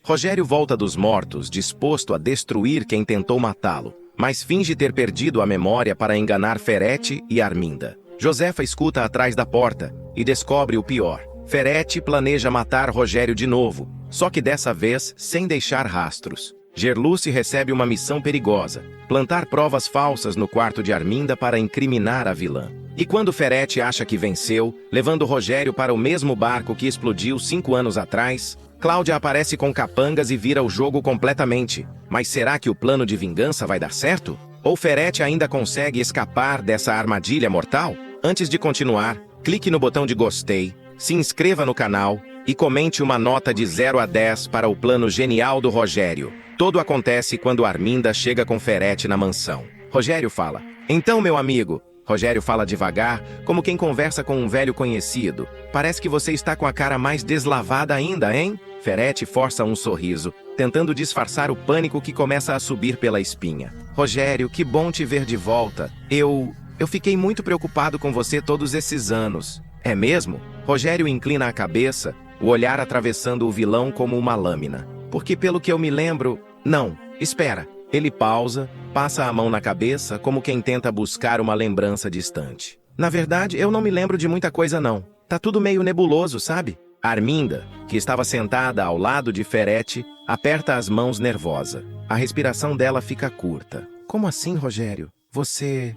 Rogério volta dos mortos, disposto a destruir quem tentou matá-lo, mas finge ter perdido a memória para enganar Ferete e Arminda. Josefa escuta atrás da porta e descobre o pior. Ferete planeja matar Rogério de novo, só que dessa vez sem deixar rastros. Gerluce recebe uma missão perigosa: plantar provas falsas no quarto de Arminda para incriminar a vilã. E quando Ferete acha que venceu, levando Rogério para o mesmo barco que explodiu 5 anos atrás, Cláudia aparece com capangas e vira o jogo completamente. Mas será que o plano de vingança vai dar certo? Ou Ferete ainda consegue escapar dessa armadilha mortal? Antes de continuar, clique no botão de gostei, se inscreva no canal e comente uma nota de 0 a 10 para o plano genial do Rogério. Tudo acontece quando Arminda chega com Ferete na mansão. Rogério fala: "Então, meu amigo." Rogério fala devagar, como quem conversa com um velho conhecido. "Parece que você está com a cara mais deslavada ainda, hein?" Ferete força um sorriso, tentando disfarçar o pânico que começa a subir pela espinha. "Rogério, que bom te ver de volta. Eu fiquei muito preocupado com você todos esses anos." "É mesmo?" Rogério inclina a cabeça, o olhar atravessando o vilão como uma lâmina. "Porque pelo que eu me lembro... Não, espera." Ele pausa, passa a mão na cabeça, como quem tenta buscar uma lembrança distante. "Na verdade, eu não me lembro de muita coisa não. Tá tudo meio nebuloso, sabe?" Arminda, que estava sentada ao lado de Ferete, aperta as mãos nervosa. A respiração dela fica curta. "Como assim, Rogério? Você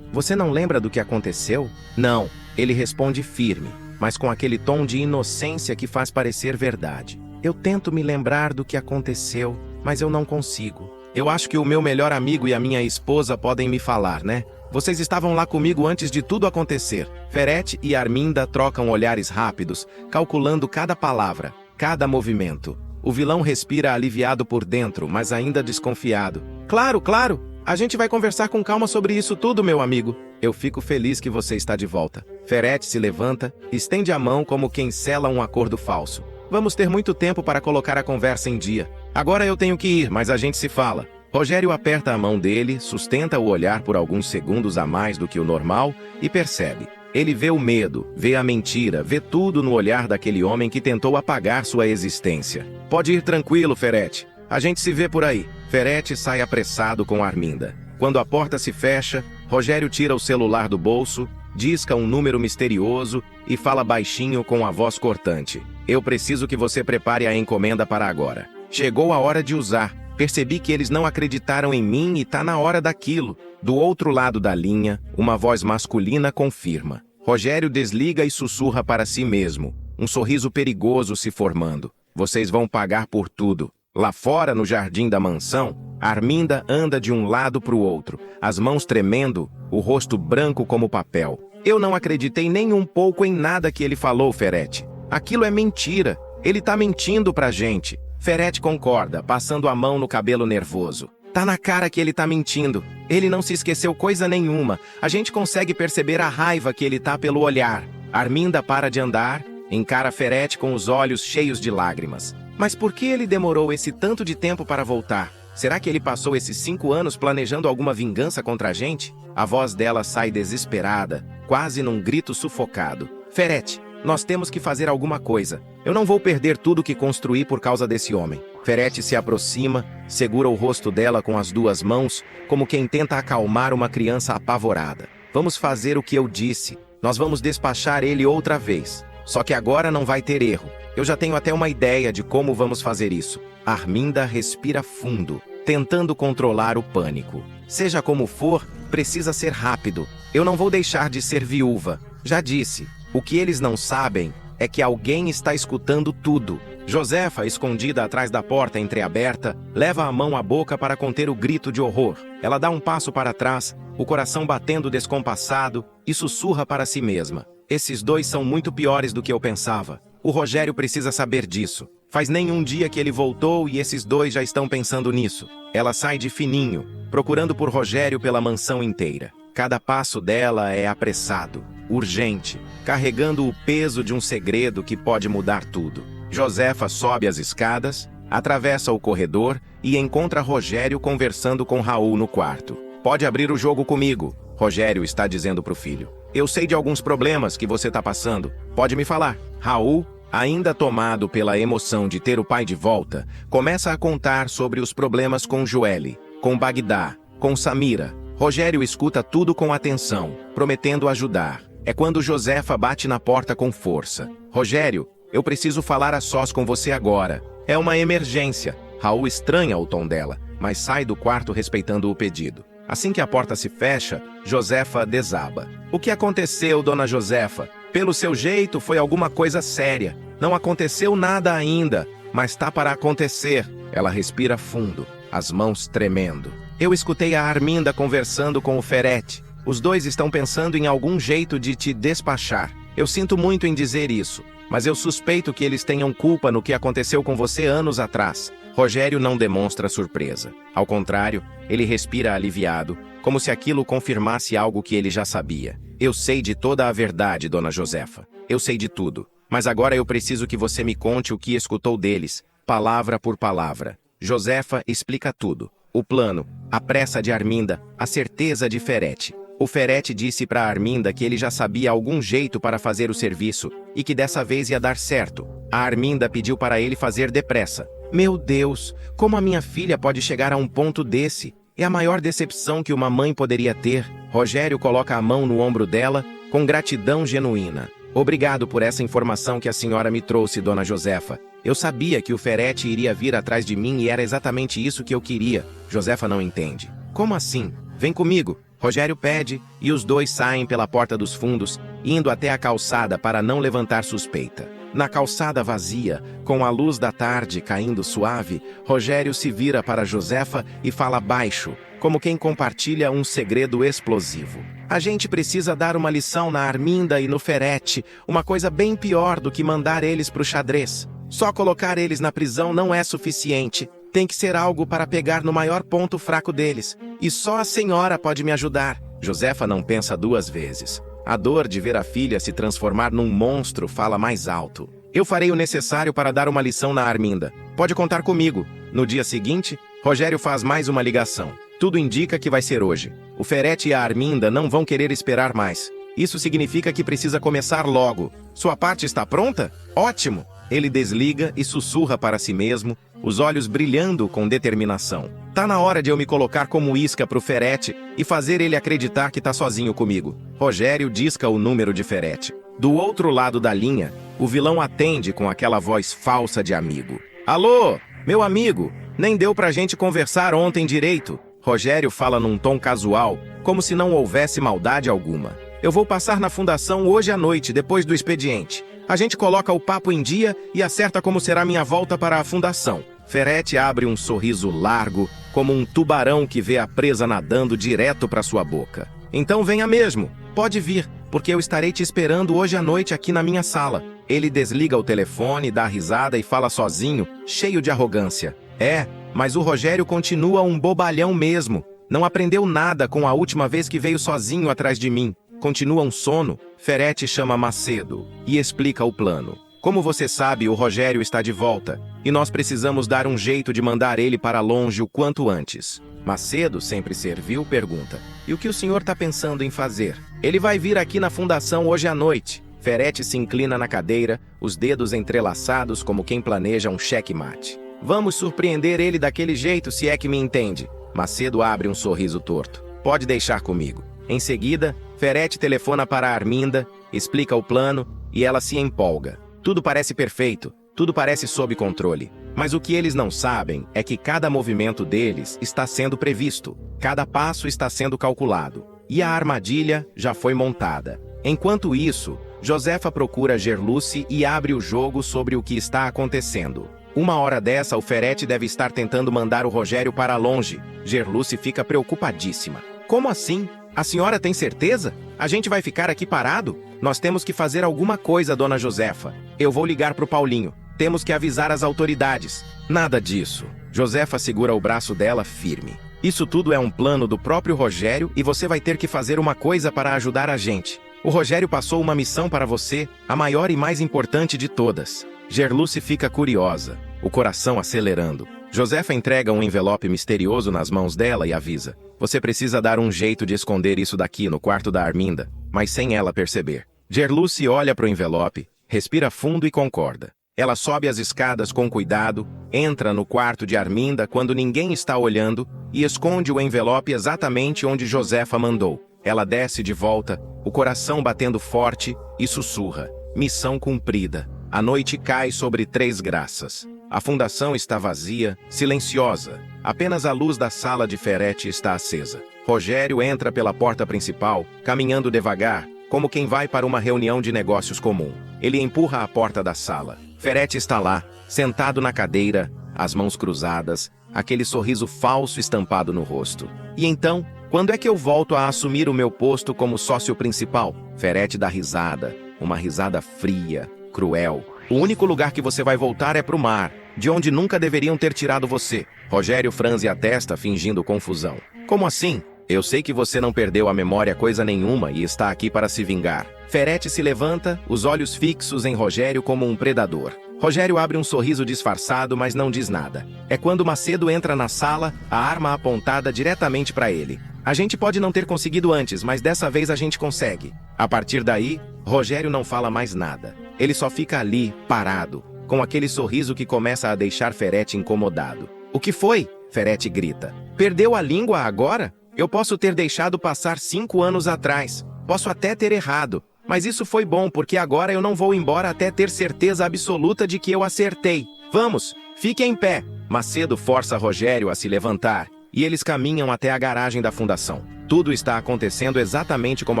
não lembra do que aconteceu?" "Não," ele responde firme, mas com aquele tom de inocência que faz parecer verdade. "Eu tento me lembrar do que aconteceu, mas eu não consigo. Eu acho que o meu melhor amigo e a minha esposa podem me falar, né? Vocês estavam lá comigo antes de tudo acontecer." Ferete e Arminda trocam olhares rápidos, calculando cada palavra, cada movimento. O vilão respira aliviado por dentro, mas ainda desconfiado. "Claro, claro! A gente vai conversar com calma sobre isso tudo, meu amigo. Eu fico feliz que você está de volta." Ferete se levanta, estende a mão como quem sela um acordo falso. "Vamos ter muito tempo para colocar a conversa em dia. Agora eu tenho que ir, mas a gente se fala." Rogério aperta a mão dele, sustenta o olhar por alguns segundos a mais do que o normal e percebe. Ele vê o medo, vê a mentira, vê tudo no olhar daquele homem que tentou apagar sua existência. "Pode ir tranquilo, Ferete. A gente se vê por aí." Ferete sai apressado com Arminda. Quando a porta se fecha, Rogério tira o celular do bolso, disca um número misterioso e fala baixinho com a voz cortante: "Eu preciso que você prepare a encomenda para agora. Chegou a hora de usar. Percebi que eles não acreditaram em mim e tá na hora daquilo." Do outro lado da linha, uma voz masculina confirma. Rogério desliga e sussurra para si mesmo, um sorriso perigoso se formando. "Vocês vão pagar por tudo." Lá fora, no jardim da mansão, Arminda anda de um lado para o outro, as mãos tremendo, o rosto branco como papel. "Eu não acreditei nem um pouco em nada que ele falou, Ferete. Aquilo é mentira. Ele tá mentindo pra gente." Ferete concorda, passando a mão no cabelo nervoso. "Tá na cara que ele tá mentindo. Ele não se esqueceu coisa nenhuma. A gente consegue perceber a raiva que ele tá pelo olhar." Arminda para de andar, encara Ferete com os olhos cheios de lágrimas. "Mas por que ele demorou esse tanto de tempo para voltar? Será que ele passou esses 5 anos planejando alguma vingança contra a gente?" A voz dela sai desesperada, quase num grito sufocado. "Ferete, nós temos que fazer alguma coisa. Eu não vou perder tudo que construí por causa desse homem." Ferete se aproxima, segura o rosto dela com as 2 mãos, como quem tenta acalmar uma criança apavorada. "Vamos fazer o que eu disse. Nós vamos despachar ele outra vez. Só que agora não vai ter erro. Eu já tenho até uma ideia de como vamos fazer isso." Arminda respira fundo, tentando controlar o pânico. "Seja como for, precisa ser rápido. Eu não vou deixar de ser viúva. Já disse. O que eles não sabem é que alguém está escutando tudo." Josefa, escondida atrás da porta entreaberta, leva a mão à boca para conter o grito de horror. Ela dá um passo para trás, o coração batendo descompassado, e sussurra para si mesma: "Esses 2 são muito piores do que eu pensava. O Rogério precisa saber disso. Faz nem um dia que ele voltou e esses 2 já estão pensando nisso." Ela sai de fininho, procurando por Rogério pela mansão inteira. Cada passo dela é apressado, urgente, carregando o peso de um segredo que pode mudar tudo. Josefa sobe as escadas, atravessa o corredor e encontra Rogério conversando com Raul no quarto. "Pode abrir o jogo comigo," Rogério está dizendo pro filho. "Eu sei de alguns problemas que você tá passando. Pode me falar." Raul, ainda tomado pela emoção de ter o pai de volta, começa a contar sobre os problemas com Joelle, com Bagdá, com Samira. Rogério escuta tudo com atenção, prometendo ajudar. É quando Josefa bate na porta com força. Rogério, eu preciso falar a sós com você agora. É uma emergência. Raul estranha o tom dela, mas sai do quarto respeitando o pedido. Assim que a porta se fecha, Josefa desaba. O que aconteceu, dona Josefa? Pelo seu jeito, foi alguma coisa séria. Não aconteceu nada ainda, mas tá para acontecer. Ela respira fundo, as mãos tremendo. Eu escutei a Arminda conversando com o Ferete. Os dois estão pensando em algum jeito de te despachar. Eu sinto muito em dizer isso, mas eu suspeito que eles tenham culpa no que aconteceu com você anos atrás. Rogério não demonstra surpresa. Ao contrário, ele respira aliviado, como se aquilo confirmasse algo que ele já sabia. Eu sei de toda a verdade, dona Josefa. Eu sei de tudo. Mas agora eu preciso que você me conte o que escutou deles, palavra por palavra. Josefa explica tudo. O plano, a pressa de Arminda, a certeza de Ferete. O Ferete disse para Arminda que ele já sabia algum jeito para fazer o serviço e que dessa vez ia dar certo. A Arminda pediu para ele fazer depressa. Meu Deus, como a minha filha pode chegar a um ponto desse? É a maior decepção que uma mãe poderia ter. Rogério coloca a mão no ombro dela, com gratidão genuína. Obrigado por essa informação que a senhora me trouxe, dona Josefa. Eu sabia que o Ferete iria vir atrás de mim e era exatamente isso que eu queria. Josefa não entende. Como assim? Vem comigo. Rogério pede, e os dois saem pela porta dos fundos, indo até a calçada para não levantar suspeita. Na calçada vazia, com a luz da tarde caindo suave, Rogério se vira para Josefa e fala baixo, como quem compartilha um segredo explosivo. A gente precisa dar uma lição na Arminda e no Ferete, uma coisa bem pior do que mandar eles pro xadrez. Só colocar eles na prisão não é suficiente. Tem que ser algo para pegar no maior ponto fraco deles. E só a senhora pode me ajudar. Josefa não pensa duas vezes. A dor de ver a filha se transformar num monstro fala mais alto. Eu farei o necessário para dar uma lição na Arminda. Pode contar comigo. No dia seguinte, Rogério faz mais uma ligação. Tudo indica que vai ser hoje. O Ferete e a Arminda não vão querer esperar mais. Isso significa que precisa começar logo. Sua parte está pronta? Ótimo! Ele desliga e sussurra para si mesmo, os olhos brilhando com determinação. Tá na hora de eu me colocar como isca pro Ferete e fazer ele acreditar que tá sozinho comigo. Rogério disca o número de Ferete. Do outro lado da linha, o vilão atende com aquela voz falsa de amigo. Alô, meu amigo, nem deu pra gente conversar ontem direito. Rogério fala num tom casual, como se não houvesse maldade alguma. Eu vou passar na fundação hoje à noite, depois do expediente. A gente coloca o papo em dia e acerta como será minha volta para a fundação. Ferete abre um sorriso largo, como um tubarão que vê a presa nadando direto para sua boca. Então venha mesmo, pode vir, porque eu estarei te esperando hoje à noite aqui na minha sala. Ele desliga o telefone, dá risada e fala sozinho, cheio de arrogância. É, mas o Rogério continua um bobalhão mesmo. Não aprendeu nada com a última vez que veio sozinho atrás de mim. Continua um sono. Ferete chama Macedo e explica o plano. Como você sabe, o Rogério está de volta, e nós precisamos dar um jeito de mandar ele para longe o quanto antes. Macedo, sempre servil, pergunta, e o que o senhor está pensando em fazer? Ele vai vir aqui na fundação hoje à noite. Ferete se inclina na cadeira, os dedos entrelaçados como quem planeja um checkmate. Vamos surpreender ele daquele jeito, se é que me entende. Macedo abre um sorriso torto. Pode deixar comigo. Em seguida, Ferete telefona para Arminda, explica o plano e ela se empolga. Tudo parece perfeito, tudo parece sob controle. Mas o que eles não sabem é que cada movimento deles está sendo previsto, cada passo está sendo calculado. E a armadilha já foi montada. Enquanto isso, Josefa procura Gerluce e abre o jogo sobre o que está acontecendo. Uma hora dessa, o Ferete deve estar tentando mandar o Rogério para longe. Gerluce fica preocupadíssima. Como assim? A senhora tem certeza? A gente vai ficar aqui parado? Nós temos que fazer alguma coisa, dona Josefa. Eu vou ligar pro Paulinho. Temos que avisar as autoridades. Nada disso. Josefa segura o braço dela firme. Isso tudo é um plano do próprio Rogério e você vai ter que fazer uma coisa para ajudar a gente. O Rogério passou uma missão para você, a maior e mais importante de todas. Gerluce fica curiosa, o coração acelerando. Josefa entrega um envelope misterioso nas mãos dela e avisa. Você precisa dar um jeito de esconder isso daqui no quarto da Arminda, mas sem ela perceber. Gerluce olha para o envelope, respira fundo e concorda. Ela sobe as escadas com cuidado, entra no quarto de Arminda quando ninguém está olhando e esconde o envelope exatamente onde Josefa mandou. Ela desce de volta, o coração batendo forte, e sussurra: missão cumprida. A noite cai sobre Três Graças. A fundação está vazia, silenciosa. Apenas a luz da sala de Ferete está acesa. Rogério entra pela porta principal, caminhando devagar, como quem vai para uma reunião de negócios comum. Ele empurra a porta da sala. Ferete está lá, sentado na cadeira, as mãos cruzadas, aquele sorriso falso estampado no rosto. E então, quando é que eu volto a assumir o meu posto como sócio principal? Ferete dá risada, uma risada fria, cruel. O único lugar que você vai voltar é pro mar, de onde nunca deveriam ter tirado você. Rogério franze a testa, fingindo confusão. Como assim? Eu sei que você não perdeu a memória coisa nenhuma e está aqui para se vingar. Ferete se levanta, os olhos fixos em Rogério como um predador. Rogério abre um sorriso disfarçado, mas não diz nada. É quando Macedo entra na sala, a arma apontada diretamente para ele. A gente pode não ter conseguido antes, mas dessa vez a gente consegue. A partir daí, Rogério não fala mais nada. Ele só fica ali, parado, com aquele sorriso que começa a deixar Ferete incomodado. O que foi? Ferete grita. Perdeu a língua agora? Eu posso ter deixado passar 5 anos atrás. Posso até ter errado. Mas isso foi bom, porque agora eu não vou embora até ter certeza absoluta de que eu acertei. Vamos, fique em pé. Macedo força Rogério a se levantar, e eles caminham até a garagem da fundação. Tudo está acontecendo exatamente como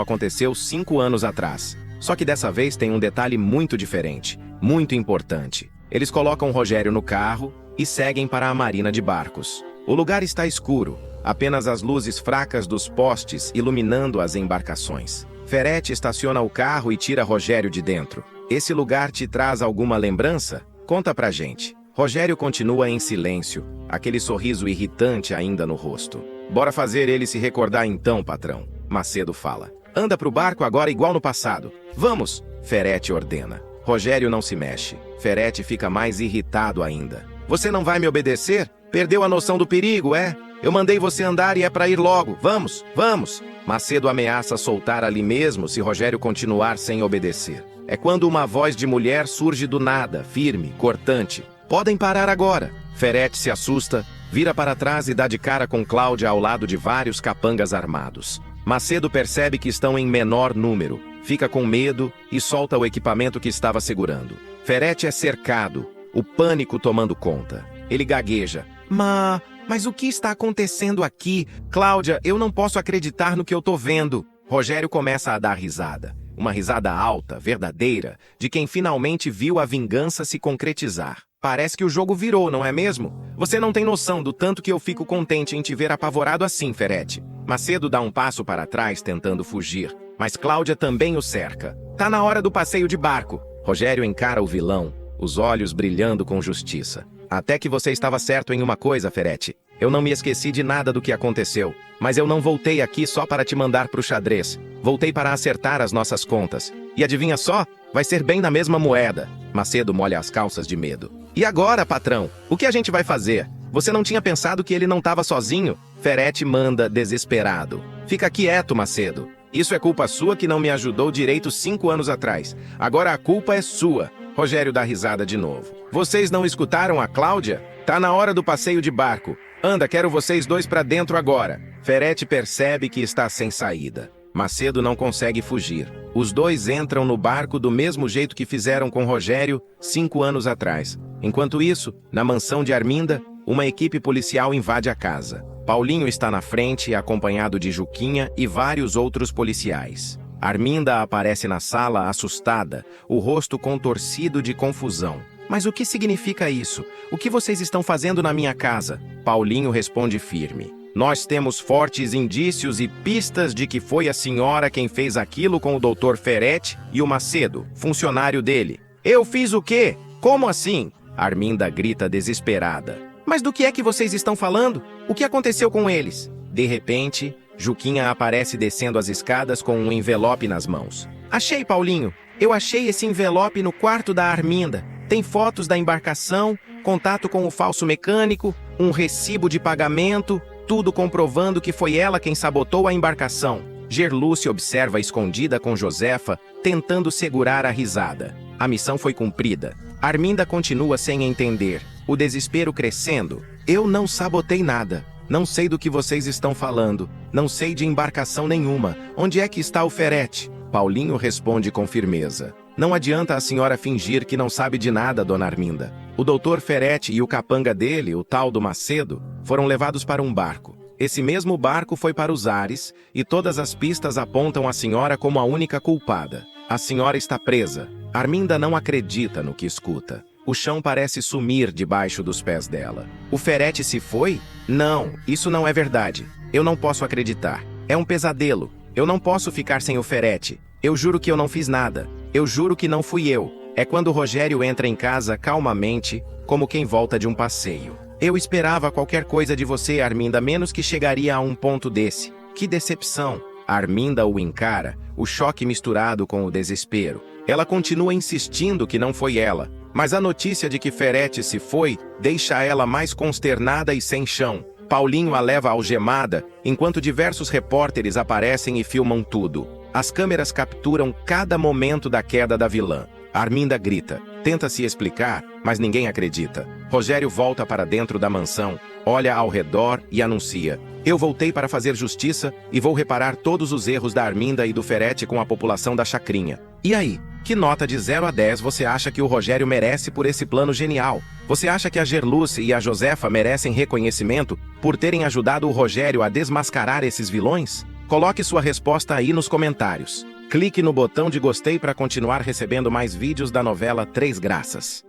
aconteceu 5 anos atrás. Só que dessa vez tem um detalhe muito diferente, muito importante. Eles colocam Rogério no carro e seguem para a marina de barcos. O lugar está escuro, apenas as luzes fracas dos postes iluminando as embarcações. Ferete estaciona o carro e tira Rogério de dentro. Esse lugar te traz alguma lembrança? Conta pra gente. Rogério continua em silêncio, aquele sorriso irritante ainda no rosto. Bora fazer ele se recordar então, patrão. Macedo fala. Anda pro barco agora igual no passado. Vamos! Ferete ordena. Rogério não se mexe. Ferete fica mais irritado ainda. Você não vai me obedecer? Perdeu a noção do perigo, é? Eu mandei você andar e é pra ir logo. Vamos, vamos! Macedo ameaça soltar ali mesmo se Rogério continuar sem obedecer. É quando uma voz de mulher surge do nada, firme, cortante. Podem parar agora. Ferete se assusta, vira para trás e dá de cara com Cláudia ao lado de vários capangas armados. Macedo percebe que estão em menor número, fica com medo e solta o equipamento que estava segurando. Ferete é cercado, o pânico tomando conta. Ele gagueja. Mas o que está acontecendo aqui? Cláudia, eu não posso acreditar no que eu tô vendo. Rogério começa a dar risada. Uma risada alta, verdadeira, de quem finalmente viu a vingança se concretizar. Parece que o jogo virou, não é mesmo? Você não tem noção do tanto que eu fico contente em te ver apavorado assim, Ferete. Macedo dá um passo para trás tentando fugir, mas Cláudia também o cerca. Tá na hora do passeio de barco. Rogério encara o vilão, os olhos brilhando com justiça. Até que você estava certo em uma coisa, Ferete. Eu não me esqueci de nada do que aconteceu, mas eu não voltei aqui só para te mandar pro xadrez. Voltei para acertar as nossas contas. E adivinha só? Vai ser bem na mesma moeda. Macedo molha as calças de medo. E agora, patrão? O que a gente vai fazer? Você não tinha pensado que ele não estava sozinho? Ferete manda desesperado. Fica quieto, Macedo. Isso é culpa sua que não me ajudou direito 5 anos atrás. Agora a culpa é sua. Rogério dá risada de novo. Vocês não escutaram a Cláudia? Tá na hora do passeio de barco. Anda, quero vocês dois pra dentro agora. Ferete percebe que está sem saída. Macedo não consegue fugir. Os dois entram no barco do mesmo jeito que fizeram com Rogério 5 anos atrás. Enquanto isso, na mansão de Arminda, uma equipe policial invade a casa. Paulinho está na frente, acompanhado de Juquinha e vários outros policiais. Arminda aparece na sala assustada, o rosto contorcido de confusão. Mas o que significa isso? O que vocês estão fazendo na minha casa? Paulinho responde firme. Nós temos fortes indícios e pistas de que foi a senhora quem fez aquilo com o Dr. Ferete e o Macedo, funcionário dele. Eu fiz o quê? Como assim? Arminda grita desesperada. Mas do que é que vocês estão falando? O que aconteceu com eles? De repente, Juquinha aparece descendo as escadas com um envelope nas mãos. Achei, Paulinho. Eu achei esse envelope no quarto da Arminda. Tem fotos da embarcação, contato com o falso mecânico, um recibo de pagamento, tudo comprovando que foi ela quem sabotou a embarcação. Gerlúcia observa escondida com Josefa, tentando segurar a risada. A missão foi cumprida. Arminda continua sem entender, o desespero crescendo. Eu não sabotei nada. Não sei do que vocês estão falando. Não sei de embarcação nenhuma. Onde é que está o Ferete? Paulinho responde com firmeza. Não adianta a senhora fingir que não sabe de nada, dona Arminda. O doutor Ferete e o capanga dele, o tal do Macedo, foram levados para um barco. Esse mesmo barco foi para os ares, e todas as pistas apontam a senhora como a única culpada. A senhora está presa. Arminda não acredita no que escuta. O chão parece sumir debaixo dos pés dela. O Ferete se foi? Não, isso não é verdade. Eu não posso acreditar. É um pesadelo. Eu não posso ficar sem o Ferete. Eu juro que eu não fiz nada. Eu juro que não fui eu. É quando o Rogério entra em casa calmamente, como quem volta de um passeio. Eu esperava qualquer coisa de você, Arminda, menos que chegaria a um ponto desse. Que decepção! Arminda o encara, o choque misturado com o desespero. Ela continua insistindo que não foi ela, mas a notícia de que Ferete se foi deixa ela mais consternada e sem chão. Paulinho a leva algemada, enquanto diversos repórteres aparecem e filmam tudo. As câmeras capturam cada momento da queda da vilã. Arminda grita, tenta se explicar, mas ninguém acredita. Rogério volta para dentro da mansão, olha ao redor e anuncia: eu voltei para fazer justiça e vou reparar todos os erros da Arminda e do Ferete com a população da Chacrinha. E aí? Que nota de 0 a 10 você acha que o Rogério merece por esse plano genial? Você acha que a Gerluce e a Josefa merecem reconhecimento por terem ajudado o Rogério a desmascarar esses vilões? Coloque sua resposta aí nos comentários. Clique no botão de gostei para continuar recebendo mais vídeos da novela Três Graças.